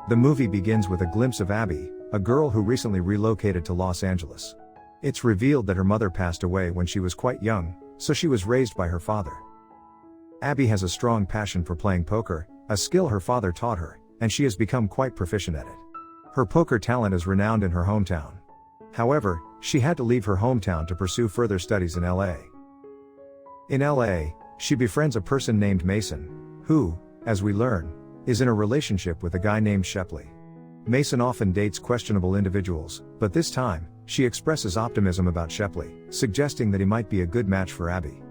The movie begins with a glimpse of Abby, a girl who recently relocated to Los Angeles. It's revealed that her mother passed away when she was quite young, so she was raised by her father. Abby has a strong passion for playing poker, a skill her father taught her, and she has become quite proficient at it. Her poker talent is renowned in her hometown. However, she had to leave her hometown to pursue further studies in LA. In LA, she befriends a person named Mason, who, as we learn, is in a relationship with a guy named Shepley. Mason often dates questionable individuals, but this time, she expresses optimism about Shepley, suggesting that he might be a good match for Abby.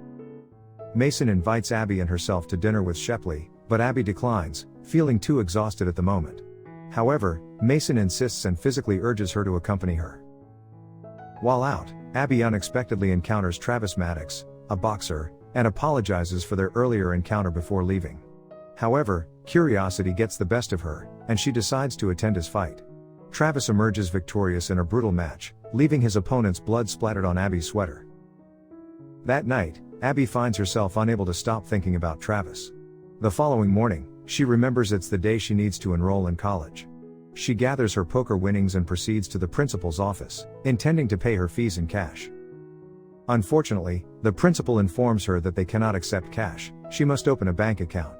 Mason invites Abby and herself to dinner with Shepley, but Abby declines, feeling too exhausted at the moment. However, Mason insists and physically urges her to accompany her. While out, Abby unexpectedly encounters Travis Maddox, a boxer, and apologizes for their earlier encounter before leaving. However, curiosity gets the best of her, and she decides to attend his fight. Travis emerges victorious in a brutal match, leaving his opponent's blood splattered on Abby's sweater. That night, Abby finds herself unable to stop thinking about Travis. The following morning, she remembers it's the day she needs to enroll in college. She gathers her poker winnings and proceeds to the principal's office, intending to pay her fees in cash. Unfortunately, the principal informs her that they cannot accept cash, she must open a bank account.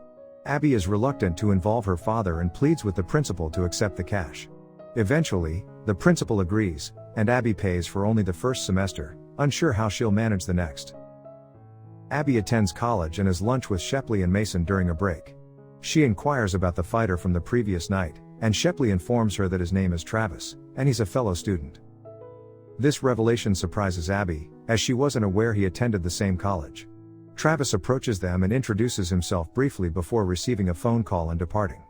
Abby is reluctant to involve her father and pleads with the principal to accept the cash. Eventually, the principal agrees, and Abby pays for only the first semester, unsure how she'll manage the next. Abby attends college and has lunch with Shepley and Mason during a break. She inquires about the fighter from the previous night, and Shepley informs her that his name is Travis, and he's a fellow student. This revelation surprises Abby, as she wasn't aware he attended the same college. Travis approaches them and introduces himself briefly before receiving a phone call and departing.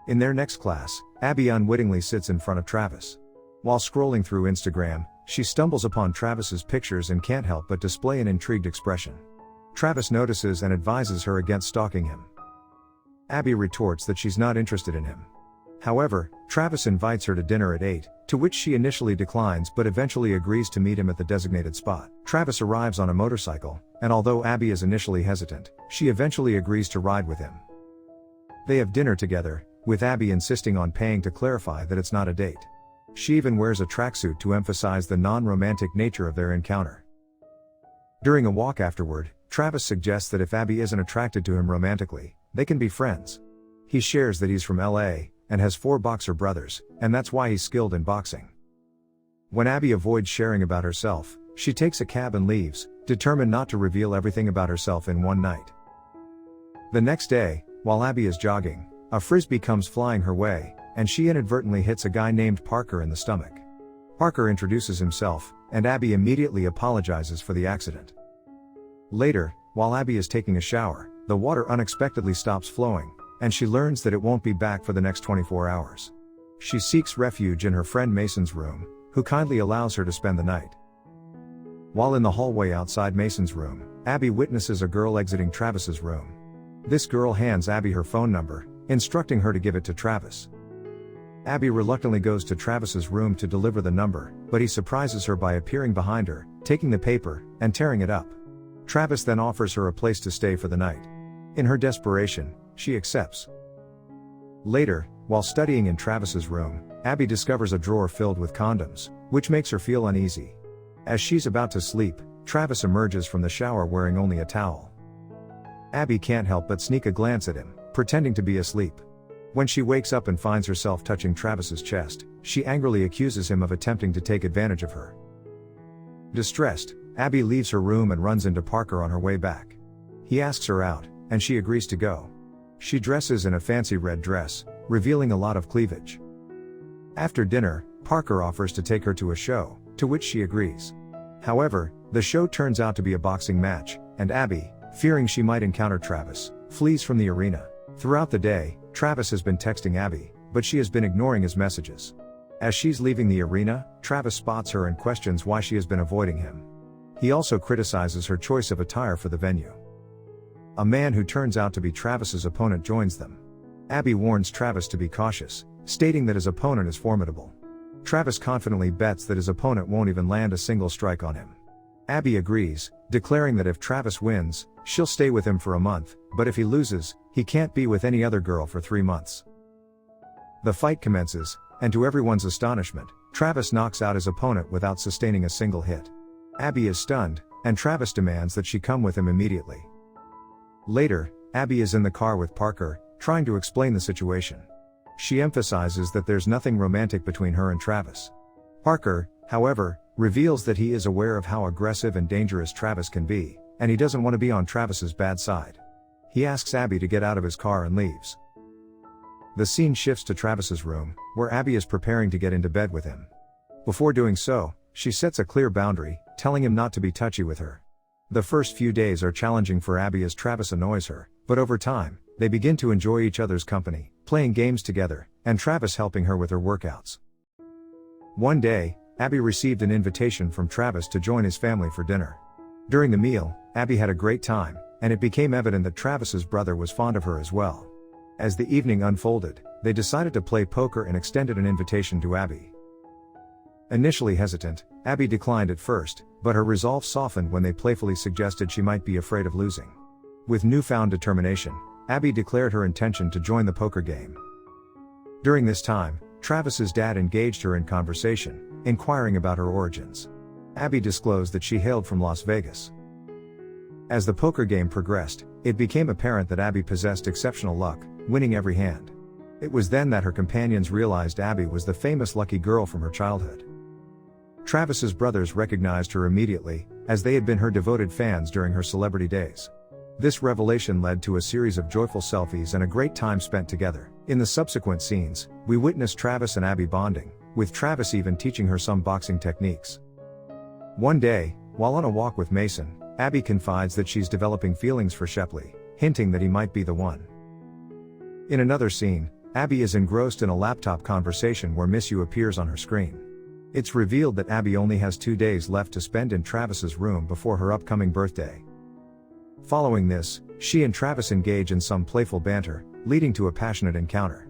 In their next class, Abby unwittingly sits in front of Travis. While scrolling through Instagram, she stumbles upon Travis's pictures and can't help but display an intrigued expression. Travis notices and advises her against stalking him. Abby retorts that she's not interested in him. However, Travis invites her to dinner at 8, to which she initially declines but eventually agrees to meet him at the designated spot. Travis arrives on a motorcycle, and although Abby is initially hesitant, she eventually agrees to ride with him. They have dinner together, with Abby insisting on paying to clarify that it's not a date. She even wears a tracksuit to emphasize the non-romantic nature of their encounter. During a walk afterward, Travis suggests that if Abby isn't attracted to him romantically, they can be friends. He shares that he's from LA, and has 4 boxer brothers, and that's why he's skilled in boxing. When Abby avoids sharing about herself, she takes a cab and leaves, determined not to reveal everything about herself in one night. The next day, while Abby is jogging, a frisbee comes flying her way, and she inadvertently hits a guy named Parker in the stomach. Parker introduces himself, and Abby immediately apologizes for the accident. Later, while Abby is taking a shower, the water unexpectedly stops flowing, and she learns that it won't be back for the next 24 hours. She seeks refuge in her friend Mason's room, who kindly allows her to spend the night. While in the hallway outside Mason's room, Abby witnesses a girl exiting Travis's room. This girl hands Abby her phone number, instructing her to give it to Travis. Abby reluctantly goes to Travis's room to deliver the number, but he surprises her by appearing behind her, taking the paper, and tearing it up. Travis then offers her a place to stay for the night. In her desperation, she accepts. Later, while studying in Travis's room, Abby discovers a drawer filled with condoms, which makes her feel uneasy. As she's about to sleep, Travis emerges from the shower wearing only a towel. Abby can't help but sneak a glance at him, pretending to be asleep. When she wakes up and finds herself touching Travis's chest, she angrily accuses him of attempting to take advantage of her. Distressed, Abby leaves her room and runs into Parker on her way back. He asks her out, and she agrees to go. She dresses in a fancy red dress, revealing a lot of cleavage. After dinner, Parker offers to take her to a show, to which she agrees. However, the show turns out to be a boxing match, and Abby, fearing she might encounter Travis, flees from the arena. Throughout the day, Travis has been texting Abby, but she has been ignoring his messages. As she's leaving the arena, Travis spots her and questions why she has been avoiding him. He also criticizes her choice of attire for the venue. A man who turns out to be Travis's opponent joins them. Abby warns Travis to be cautious, stating that his opponent is formidable. Travis confidently bets that his opponent won't even land a single strike on him. Abby agrees, declaring that if Travis wins, she'll stay with him for a month, but if he loses, he can't be with any other girl for 3 months. The fight commences, and to everyone's astonishment, Travis knocks out his opponent without sustaining a single hit. Abby is stunned, and Travis demands that she come with him immediately. Later, Abby is in the car with Parker, trying to explain the situation. She emphasizes that there's nothing romantic between her and Travis. Parker, however, reveals that he is aware of how aggressive and dangerous Travis can be, and he doesn't want to be on Travis's bad side. He asks Abby to get out of his car and leaves. The scene shifts to Travis's room, where Abby is preparing to get into bed with him. Before doing so, she sets a clear boundary, telling him not to be touchy with her. The first few days are challenging for Abby as Travis annoys her, but over time, they begin to enjoy each other's company, playing games together, and Travis helping her with her workouts. One day, Abby received an invitation from Travis to join his family for dinner. During the meal, Abby had a great time, and it became evident that Travis's brother was fond of her as well. As the evening unfolded, they decided to play poker and extended an invitation to Abby. Initially hesitant, Abby declined at first, but her resolve softened when they playfully suggested she might be afraid of losing. With newfound determination, Abby declared her intention to join the poker game. During this time, Travis's dad engaged her in conversation, inquiring about her origins. Abby disclosed that she hailed from Las Vegas. As the poker game progressed, it became apparent that Abby possessed exceptional luck, winning every hand. It was then that her companions realized Abby was the famous lucky girl from her childhood. Travis's brothers recognized her immediately, as they had been her devoted fans during her celebrity days. This revelation led to a series of joyful selfies and a great time spent together. In the subsequent scenes, we witnessed Travis and Abby bonding, with Travis even teaching her some boxing techniques. One day, while on a walk with Mason, Abby confides that she's developing feelings for Shepley, hinting that he might be the one. In another scene, Abby is engrossed in a laptop conversation where Miss You appears on her screen. It's revealed that Abby only has 2 days left to spend in Travis's room before her upcoming birthday. Following this, she and Travis engage in some playful banter, leading to a passionate encounter.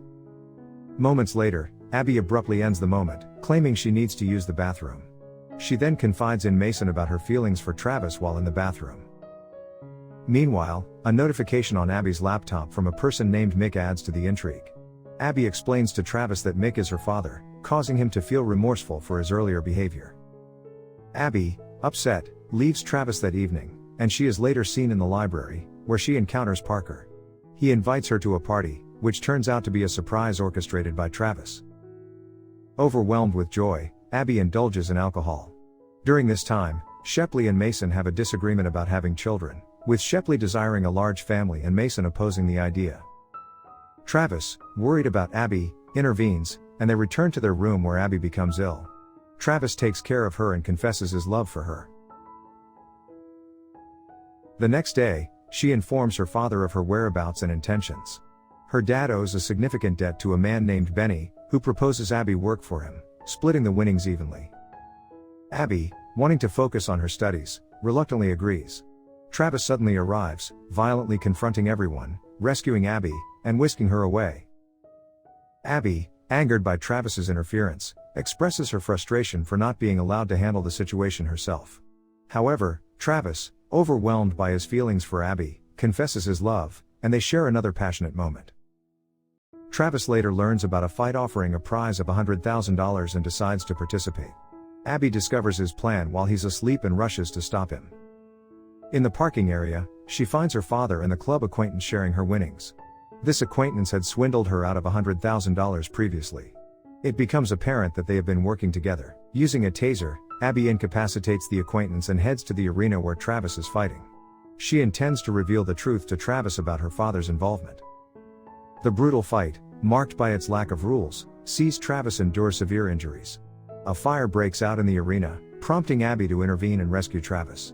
Moments later, Abby abruptly ends the moment, claiming she needs to use the bathroom. She then confides in Mason about her feelings for Travis while in the bathroom. Meanwhile, a notification on Abby's laptop from a person named Mick adds to the intrigue. Abby explains to Travis that Mick is her father, causing him to feel remorseful for his earlier behavior. Abby, upset, leaves Travis that evening, and she is later seen in the library, where she encounters Parker. He invites her to a party, which turns out to be a surprise orchestrated by Travis. Overwhelmed with joy, Abby indulges in alcohol. During this time, Shepley and Mason have a disagreement about having children, with Shepley desiring a large family and Mason opposing the idea. Travis, worried about Abby, intervenes, and they return to their room where Abby becomes ill. Travis takes care of her and confesses his love for her. The next day, she informs her father of her whereabouts and intentions. Her dad owes a significant debt to a man named Benny, who proposes Abby work for him, splitting the winnings evenly. Abby, wanting to focus on her studies, reluctantly agrees. Travis suddenly arrives, violently confronting everyone, rescuing Abby, and whisking her away. Abby, angered by Travis's interference, expresses her frustration for not being allowed to handle the situation herself. However, Travis, overwhelmed by his feelings for Abby, confesses his love, and they share another passionate moment. Travis later learns about a fight offering a prize of $100,000 and decides to participate. Abby discovers his plan while he's asleep and rushes to stop him. In the parking area, she finds her father and the club acquaintance sharing her winnings. This acquaintance had swindled her out of $100,000 previously. It becomes apparent that they have been working together. Using a taser, Abby incapacitates the acquaintance and heads to the arena where Travis is fighting. She intends to reveal the truth to Travis about her father's involvement. The brutal fight, marked by its lack of rules, sees Travis endure severe injuries. A fire breaks out in the arena, prompting Abby to intervene and rescue Travis.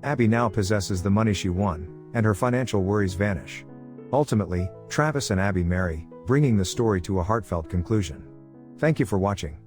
Abby now possesses the money she won, and her financial worries vanish. Ultimately, Travis and Abby marry, bringing the story to a heartfelt conclusion. Thank you for watching.